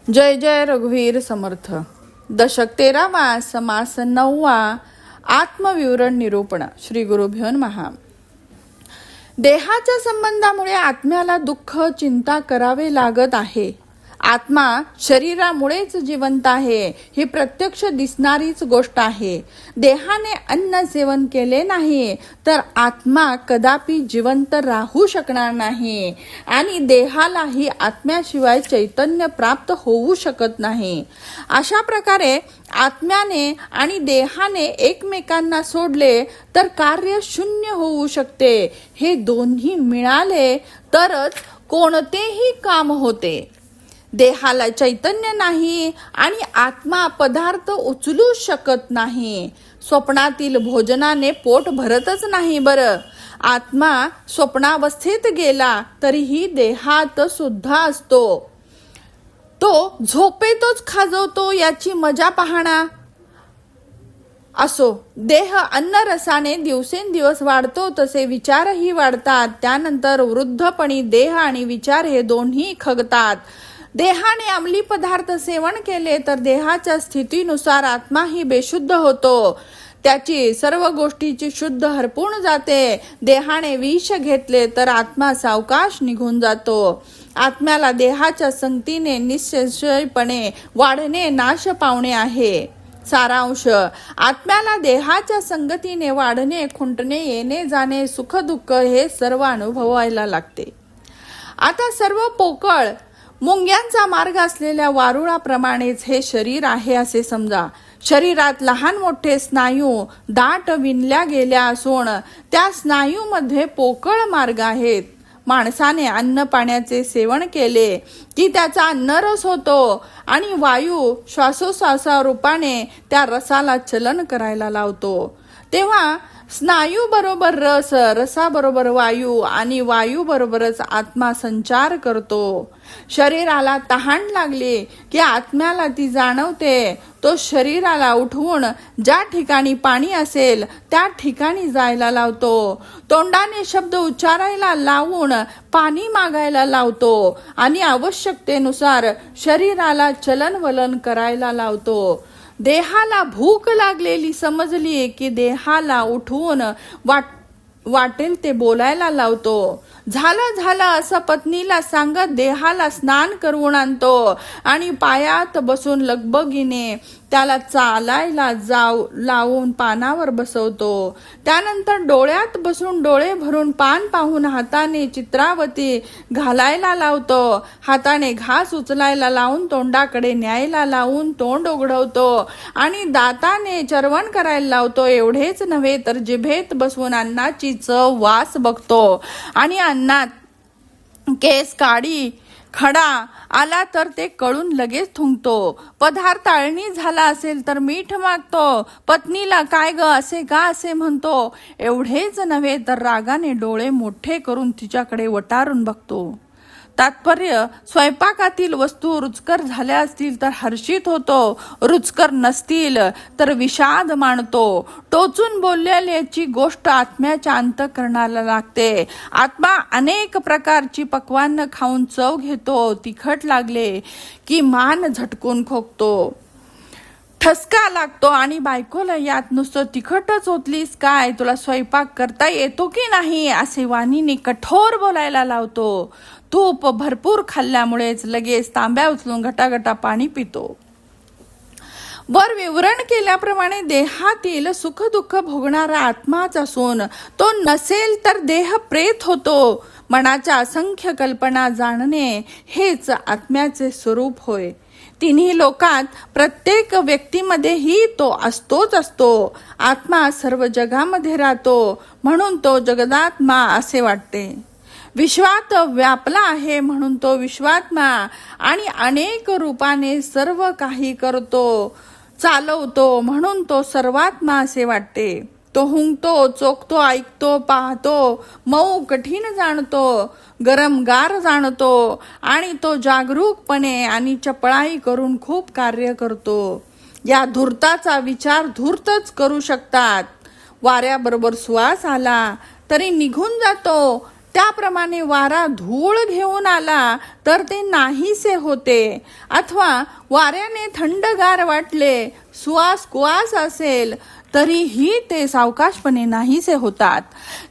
जय जय रघुवीर समर्थ. दशक 13वा, समास 9वा, आत्मविवरण निरूपण. श्री गुरुभ्यो नमः. देहाच्या संबंधामुळे आत्म्याला दुःख चिंता करावे लागत आहे. आत्मा शरीरामुळेच जिवंत आहे ही प्रत्यक्ष दिसणारीच गोष्ट आहे. देहाने अन्न सेवन केले नाही तर आत्मा कदापि जिवंत राहू शकणार नाही आणि देहालाही आत्म्याशिवाय चैतन्य प्राप्त होऊ शकत नाही. अशा प्रकारे आत्म्याने आणि देहाने एकमेकांना सोडले तर कार्य शून्य होऊ शकते. हे दोन्ही मिळाले तरच कोणतेही काम होते. देहाला चैतन्य नाही आणि आत्मा पदार्थ उचलू शकत नाही. स्वप्नातील भोजनाने पोट भरतच नाही बरं. आत्मा स्वप्नावस्थेत गेला तरीही देहात सुद्धा असतो. तो झोपेतच खाजवतो याची मजा पाहणा. असो, देह अन्नरसाने दिवसेंदिवस वाढतो तसे विचारही वाढतात. त्यानंतर वृद्धपणी देह आणि विचार हे दोन्ही खगतात. देहाने अंमली पदार्थ सेवन केले तर देहाच्या स्थितीनुसार आत्माही बेशुद्ध होतो. त्याची सर्व गोष्टीची शुद्ध हरपून जाते. देहाने विष घेतले तर आत्मा सावकाश निघून जातो. आत्म्याला देहाच्या संगतीने निश्चयपणे वाढणे नाश पावणे आहे. सारांश: आत्म्याला देहाच्या संगतीने वाढणे, खुंटणे, येणे जाणे, सुख दुःख हे सर्व अनुभवायला लागते. आता सर्व पोकळ मुंग्यांचा मार्ग असलेल्या वारुळाप्रमाणेच हे शरीर आहे असे समजा. शरीरात लहान मोठे स्नायू दाट विणल्या गेल्या असून त्या स्नायूमध्ये पोकळ मार्ग आहेत. माणसाने अन्न पाण्याचे सेवन केले की त्याचा अन्नरस होतो आणि वायू श्वासोश्वासारूपाने त्या रसाला चलन करायला लावतो. तेव्हा स्नायू बरोबर रस, रसाबरोबर वायू आणि वायू बरोबरच आत्मा संचार करतो. शरीराला तहान लागली की आत्म्याला ती जाणवते. तो शरीराला उठवून ज्या ठिकाणी पाणी असेल त्या ठिकाणी जायला लावतो. तोंडाने शब्द उच्चारायला लावून पाणी मागायला लावतो आणि आवश्यकतेनुसार शरीराला चलनवलन करायला लावतो. देहाला भूक लागलेली समजली की देहाला उठवून वाटेल ते बोलायला लावतो. झालं असं पत्नीला सांगत देहाला स्नान करून आणि पायात बसून लगबगीने त्याला चालायला लावून पानावर बसवतो. त्यानंतर डोळ्यात बसून डोळे भरून पान पाहून हाताने चित्रावती घालायला लावतो. हाताने घास उचलायला लावून तोंडाकडे न्यायला लावून तोंड उघडवतो आणि दाताने चरवण करायला लावतो. एवढेच नव्हे तर जिभेत बसवून अन्नाची चव वास बघतो आणि अन्नात केस, काडी, खडा आला तर ते कळून लगेच थुंकतो. पदार्थ अळणी झाला असेल तर मीठ मागतो. पत्नीला काय ग असे का असे म्हणतो. एवढेच नव्हे तर रागाने डोळे मोठे करून तिच्याकडे वटारून बघतो. तात्पर्य: स्वयंपाकातील वस्तू रुचकर झाल्या असतील तर हर्षित होतो, रुचकर नसतील तर विषाद मानतो. टोचून बोललेल्याची गोष्ट आत्म्याच्या अंतःकरणाला लागते. आत्मा अनेक प्रकारची पक्वान्न खाऊन चव घेतो. तिखट लागले की मान झटकून खोकतो, ठसका लागतो आणि बायकोला यात नुसतं तिखटच ओतलीस काय, तुला स्वयंपाक करता येतो की नाही असे वाणीने कठोर बोलायला लावतो. तूप भरपूर खाल्ल्यामुळेच लगेच तांब्या उचलून घटाघटा पाणी पितो. वर विवरण केल्याप्रमाणे देहातील सुख दुःख भोगणारा आत्माच असून तो नसेल तर देह प्रेत होतो. मनाच्या असंख्य कल्पना जाणणे हेच आत्म्याचे स्वरूप होय. तिन्ही लोकात प्रत्येक व्यक्तीमध्येही तो असतोच असतो. आत्मा सर्व जगामध्ये राहतो म्हणून तो जगदात्मा असे वाटते. विश्वात व्यापला आहे म्हणून तो विश्वात्मा आणि अनेक रूपाने सर्व काही करतो, चालवतो म्हणून तो सर्वात्मा असे वाटते. तो हुंकतो, चोखतो, ऐकतो, पाहतो, मऊ कठीण जाणतो, गरम गार जाणतो आणि तो जागरूकपणे आणि चपळाई करून खूप कार्य करतो. या धूर्ताचा विचार धूर्तच करू शकतात. वाऱ्याबरोबर सुवास आला तरी निघून जातो. त्याप्रमाणे वारा धूळ घेऊन आला तर ते नाहीसे होते, अथवा वाऱ्याने थंडगार वाटले, सुवास कुवास असेल तरीही ते सावकाशपणे नाहीसे होतात.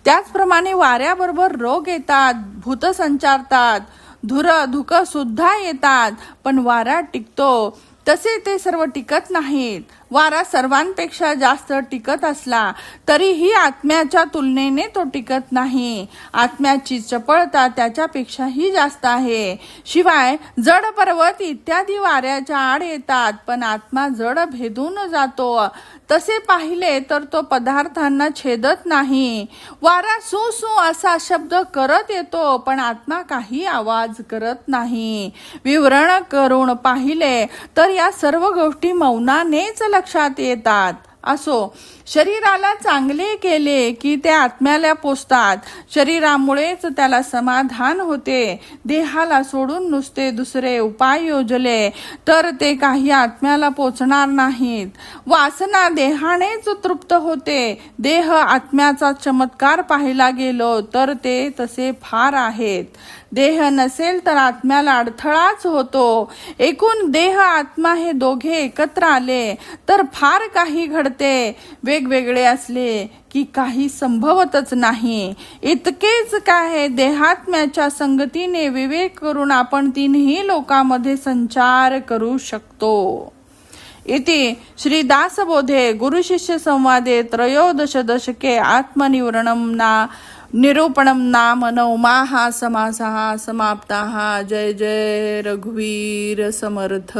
त्याचप्रमाणे वाऱ्याबरोबर रोग येतात, भूत संचारतात, धुक सुद्धा येतात, पण वारा टिकतो. तसे ते सर्व टिकत नाहीत. वारा सर्वांपेक्षा जास्त टिकत असला तरीही आत्म्याच्या तुलनेने तो टिकत नाही. आत्म्याची चपळता त्याच्यापेक्षाही जास्त आहे. शिवाय जड पर्वत इत्यादी वाऱ्याच्या आड येतात, पण आत्मा जड भेदून जातो. तसे पाहिले तर तो पदार्थांना छेदत नाही. वारा सू सू असा शब्द करत येतो, पण आत्मा काही आवाज करत नाही. विवरण करून पाहिले तर या सर्व गोष्टी मौनानेच लक्षात येतात. असो, शरीराला चांगले केले की ते आत्म्याला पोचतात. शरीरामुळेच त्याला समाधान होते. देहाला सोडून नुसते दुसरे उपाय योजले तर ते काही आत्म्याला पोचणार नाहीत. वासना देहानेच तृप्त होते. देह आत्म्याचा चमत्कार पाहायला गेलो तर ते तसे फार आहेत. देह नसेल तर आत्म्याला अडथळाच होतो. एकूण देह आत्मा हे दोघे एकत्र आले तर फार काही घडते. वेगवेगळे असले की काही संभवतच नाही. इतकेच काय, देहात्म्याच्या संगतीने विवेक करून आपण तीनही लोकांमध्ये संचार करू शकतो. इति श्री दासबोधे गुरुशिष्य संवादे त्रयोदश दशके निरूपणम नाम नवमाः समासः समाप्ताः. जय जय रघुवीर समर्थ.